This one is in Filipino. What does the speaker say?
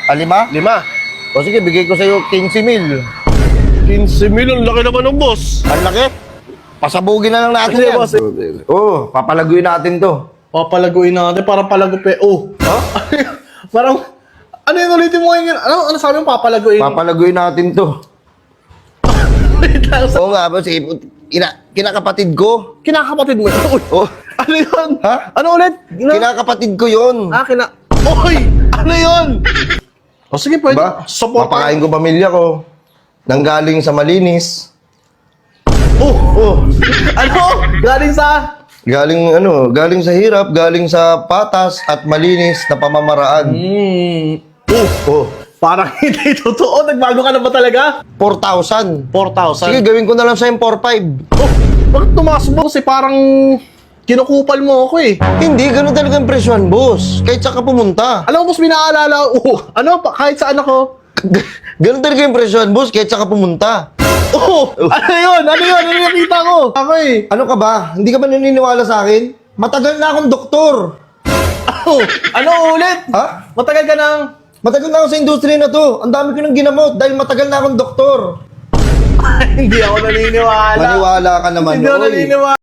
Lima? 5. O sige, bigay ko sa'yo 15 mil. 15 mil, ang laki naman ng boss. Ang laki. Pasabugin na lang natin Sige, yan. boss. Papalaguin natin to. Papalaguin natin, parang palagupe. Parang, ano yun ulitin mo ngayon? Ano sabi mo papalaguin? Papalaguin natin to. Wait lang, Oo nga, boss. Kinakapatid ko. kinakapatid mo yun. Uy, Oh, ano yun? Ha? Ano ulit? kinakapatid ko yun. Uy! Ano yun? O sige, pwede. Diba? Support. Papakain ko pamilya ko. Nanggaling sa malinis. Ano? Galing sa... Galing sa hirap, galing sa patas at malinis na pamamaraan. Parang hindi totoo. Nagbago ka na ba talaga? 4,000. 4,000. Sige, gawin ko na lang sa'yo 4,500. Bakit tumaas mo? Kasi parang kinukupal mo ako eh. Hindi, ganun talaga ang presyon, boss. Kahit saan ka pumunta. Alam mo, boss, minaalala. Kahit saan ako. Ganun talaga yung presyon, boss. Kahit saan ka pumunta. Ano yun? Ano yung nakita ko? Ako eh. Ano ka ba? Hindi ka ba naniniwala sa akin? Matagal na akong doktor. Ano ulit? Ha? Matagal ka nang... Matagal na ako sa industriya na to. Ang dami ko nang ginamot dahil matagal na akong doktor. Hindi ako naniniwala. Maniwala ka naman. Hindi ako oy. naniniwala.